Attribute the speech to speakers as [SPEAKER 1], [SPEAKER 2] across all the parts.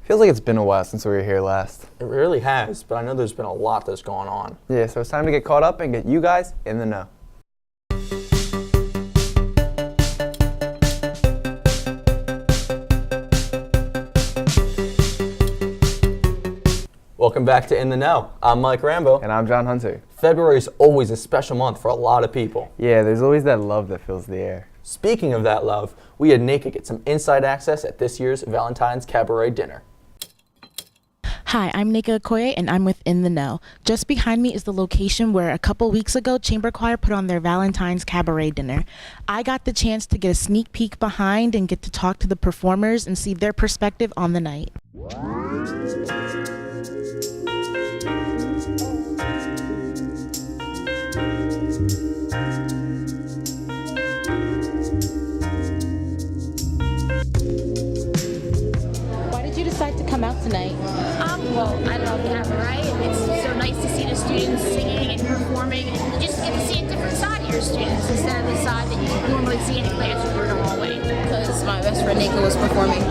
[SPEAKER 1] Feels like it's been a while since we were here last.
[SPEAKER 2] It really has, but I know there's been a lot that's gone on.
[SPEAKER 1] Yeah, so it's time to get caught up and get you guys in the know.
[SPEAKER 2] Welcome back to In the Know. I'm Mike Rambo.
[SPEAKER 1] And I'm John Hunter.
[SPEAKER 2] February is always a special month for a lot of people.
[SPEAKER 1] Yeah, there's always that love that fills the air.
[SPEAKER 2] Speaking of that love, we had Nika get some inside access at this year's Valentine's Cabaret dinner.
[SPEAKER 3] Hi, I'm Nika Okoye, and I'm with In the Know. Just behind me is the location where a couple weeks ago, Chamber Choir put on their Valentine's Cabaret dinner. I got the chance to get a sneak peek behind and get to talk to the performers and see their perspective on the night. Why did you decide to come out tonight?
[SPEAKER 4] Well, I love Cabaret. It's so nice to see the students singing and performing, and you just get to see a different side of your students instead of the side that you normally see in a classroom or in a hallway. Because my best friend Nika was performing.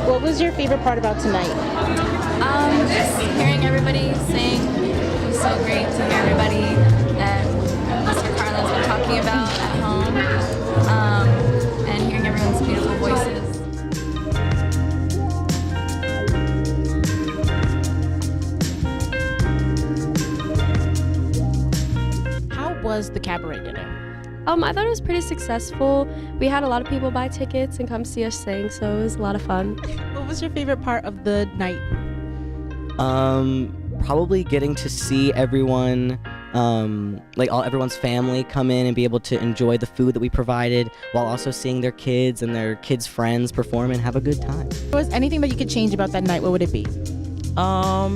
[SPEAKER 3] What was your favorite part about tonight?
[SPEAKER 5] Just hearing everybody sing. It was so great to hear everybody that Mr. Carlin's been talking about at home, and hearing everyone's beautiful voices.
[SPEAKER 3] How was the cabaret dinner?
[SPEAKER 6] I thought it was pretty successful. We had a lot of people buy tickets and come see us sing, so it was a lot of fun.
[SPEAKER 3] What was your favorite part of the night?
[SPEAKER 7] Probably getting to see everyone, everyone's family come in and be able to enjoy the food that we provided while also seeing their kids and their kids' friends perform and have a good time.
[SPEAKER 3] If there was anything that you could change about that night, what would it be?
[SPEAKER 8] I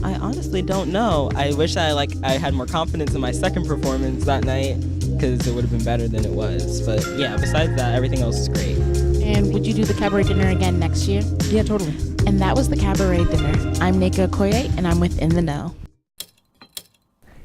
[SPEAKER 8] honestly don't know. I wish I had more confidence in my second performance that night because it would have been better than it was. But yeah, besides that, everything else is great.
[SPEAKER 3] And would you do the cabaret dinner again next year?
[SPEAKER 8] Yeah, totally.
[SPEAKER 3] And that was the cabaret dinner. I'm Nika Okoye, and I'm with In the Know.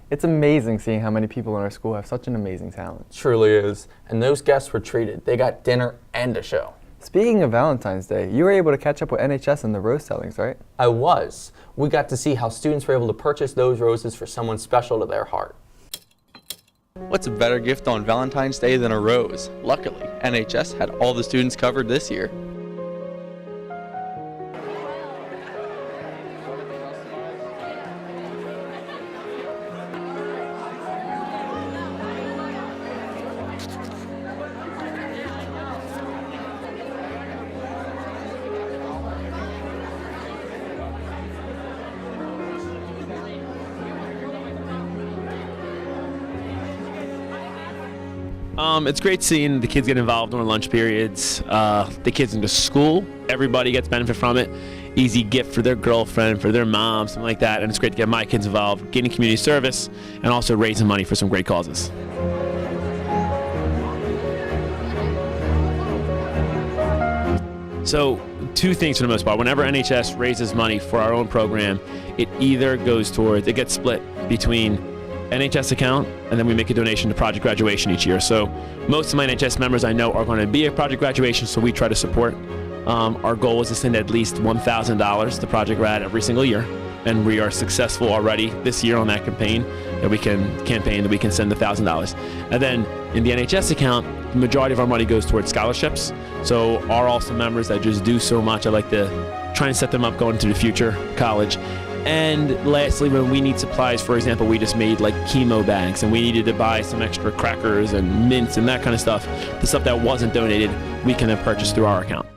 [SPEAKER 1] It's amazing seeing how many people in our school have such an amazing talent.
[SPEAKER 2] Truly is. And those guests were treated. They got dinner and a show.
[SPEAKER 1] Speaking of Valentine's Day, you were able to catch up with NHS and the rose sellings, right?
[SPEAKER 2] I was. We got to see how students were able to purchase those roses for someone special to their heart.
[SPEAKER 9] What's a better gift on Valentine's Day than a rose? Luckily, NHS had all the students covered this year.
[SPEAKER 10] It's great seeing the kids get involved during lunch periods. The kids into school, everybody gets benefit from it. Easy gift for their girlfriend, for their mom, something like that. And it's great to get my kids involved, getting community service, and also raising money for some great causes. So, two things for the most part. Whenever NHS raises money for our own program, it either goes towards, it gets split between NHS account, and then we make a donation to Project Graduation each year. So most of my NHS members I know are going to be at Project Graduation, so we try to support. Our goal is to send at least $1,000 to Project Grad every single year, and we are successful already this year on that campaign that we can send the $1,000. And then in the NHS account, the majority of our money goes towards scholarships. So our awesome members that just do so much, I like to try and set them up going into the future college. And lastly, when we need supplies, for example, we just made like chemo bags and we needed to buy some extra crackers and mints and that kind of stuff. The stuff that wasn't donated, we can have purchased through our account.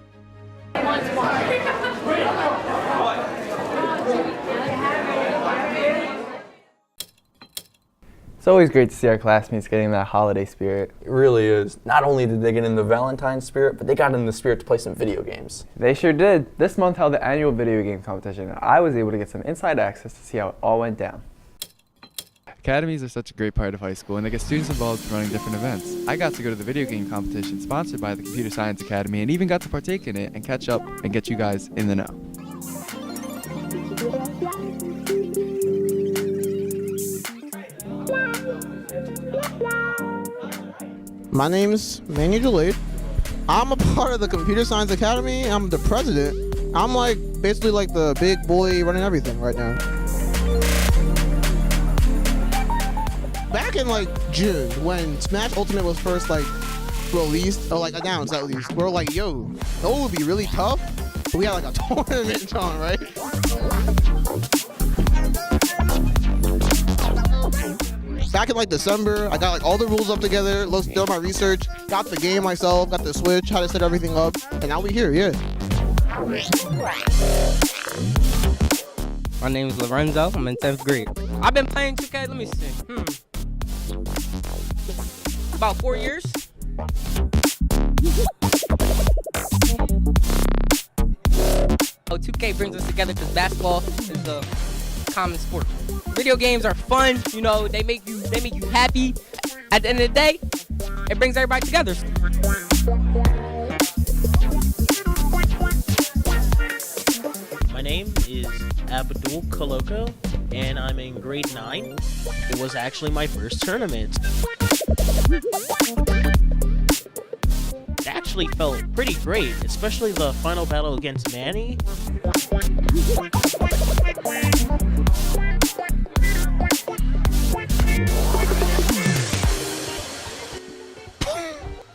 [SPEAKER 1] It's always great to see our classmates getting that holiday spirit.
[SPEAKER 2] It really is. Not only did they get in the Valentine's spirit, but they got in the spirit to play some video games.
[SPEAKER 1] They sure did. This month held the annual video game competition, and I was able to get some inside access to see how it all went down.
[SPEAKER 11] Academies are such a great part of high school, and they get students involved in running different events. I got to go to the video game competition sponsored by the Computer Science Academy and even got to partake in it and catch up and get you guys in the know.
[SPEAKER 12] My name's Manny Jalaid. I'm a part of the Computer Science Academy. I'm the president. I'm like basically like the big boy running everything right now. Back in like June when Smash Ultimate was first like released or like announced at least, we were like, yo, that would be really tough. But we had like a tournament on, right? Back in like December, I got like all the rules up together, did my research, got the game myself, got the Switch, how to set everything up, and now we here, yeah.
[SPEAKER 8] My name is Lorenzo. I'm in 10th grade. I've been playing 2K, let me see. About 4 years. Oh, 2K brings us together because basketball is a common sport. Video games are fun, you know, they make you happy. At the end of the day, it brings everybody together.
[SPEAKER 13] My name is Abdul Koloko, and I'm in grade 9. It was actually my first tournament. It actually felt pretty great, especially the final battle against Manny.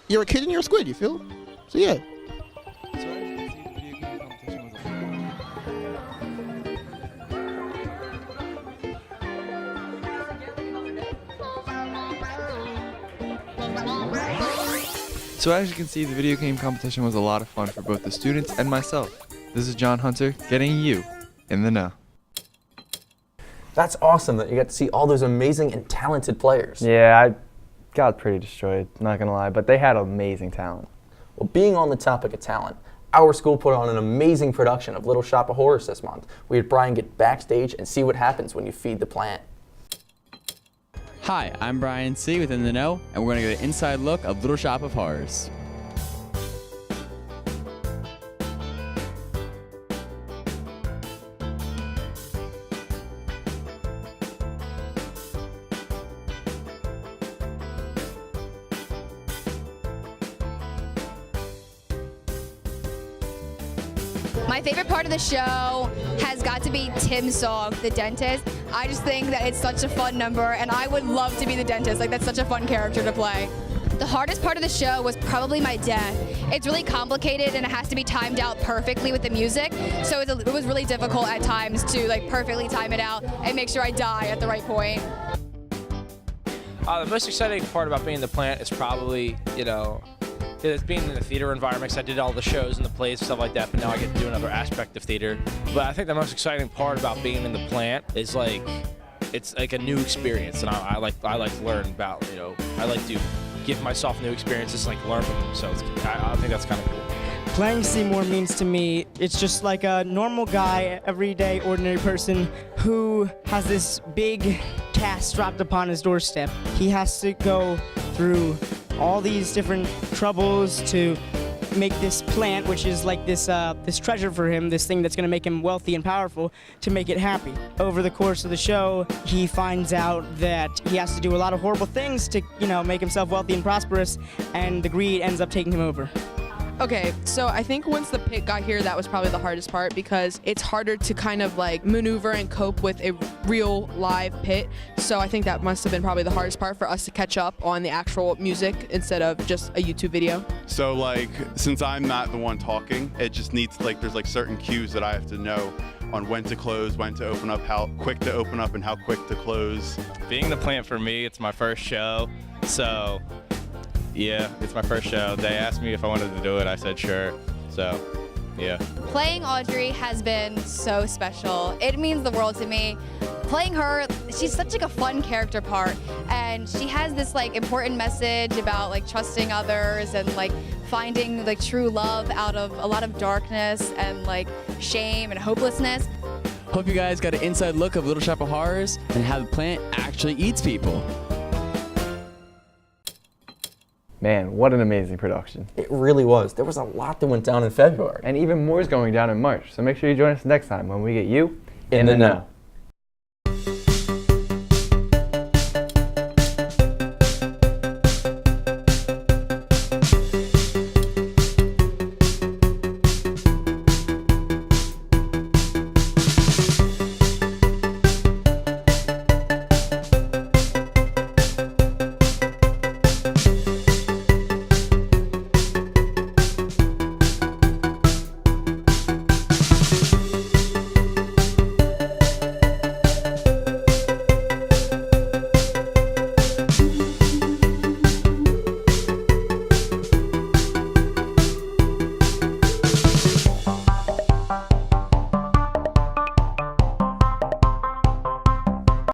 [SPEAKER 12] You're a kid and you're a squid, you feel? So yeah.
[SPEAKER 11] So as you can see, the video game competition was a lot of fun for both the students and myself. This is John Hunter, getting you in the know.
[SPEAKER 2] That's awesome that you got to see all those amazing and talented players.
[SPEAKER 1] Yeah, I got pretty destroyed, not gonna lie, but they had amazing talent.
[SPEAKER 2] Well, being on the topic of talent, our school put on an amazing production of Little Shop of Horrors this month. We had Brian get backstage and see what happens when you feed the plant.
[SPEAKER 14] Hi, I'm Brian C. with In the Know, and we're going to get an inside look of Little Shop of Horrors.
[SPEAKER 15] My favorite part of the show has got to be Tim's song, The Dentist. I just think that it's such a fun number, and I would love to be the dentist. Like, that's such a fun character to play. The hardest part of the show was probably my death. It's really complicated, and it has to be timed out perfectly with the music, so it was really difficult at times to like perfectly time it out and make sure I die at the right point.
[SPEAKER 16] The most exciting part about being in the plant is probably, it's being in the theater environment, because I did all the shows and the plays and stuff like that, but now I get to do another aspect of theater. But I think the most exciting part about being in the plant is it's like a new experience, and I like to learn about, I like to give myself new experiences, like learn from them. So I think that's kind of cool.
[SPEAKER 17] Playing Seymour means to me, it's just like a normal guy, everyday, ordinary person who has this big task dropped upon his doorstep. He has to go through all these different troubles to make this plant, which is like this treasure for him, this thing that's going to make him wealthy and powerful, to make it happy. Over the course of the show, he finds out that he has to do a lot of horrible things to, make himself wealthy and prosperous, and the greed ends up taking him over.
[SPEAKER 18] Okay, so I think once the pit got here, that was probably the hardest part, because it's harder to kind of like maneuver and cope with a real live pit. So I think that must have been probably the hardest part for us to catch up on the actual music instead of just a YouTube video.
[SPEAKER 19] So since I'm not the one talking, it just needs there's certain cues that I have to know on when to close, when to open up, how quick to open up and how quick to close.
[SPEAKER 20] Being the plant for me, it's my first show, so yeah, it's my first show. They asked me if I wanted to do it. I said sure. So, yeah.
[SPEAKER 15] Playing Audrey has been so special. It means the world to me. Playing her, she's such a fun character part, and she has this important message about trusting others and finding true love out of a lot of darkness and shame and hopelessness.
[SPEAKER 14] Hope you guys got an inside look of Little Shop of Horrors and how the plant actually eats people.
[SPEAKER 1] Man, what an amazing production.
[SPEAKER 2] It really was. There was a lot that went down in February.
[SPEAKER 1] And even more is going down in March. So make sure you join us next time when we get you
[SPEAKER 2] in the know.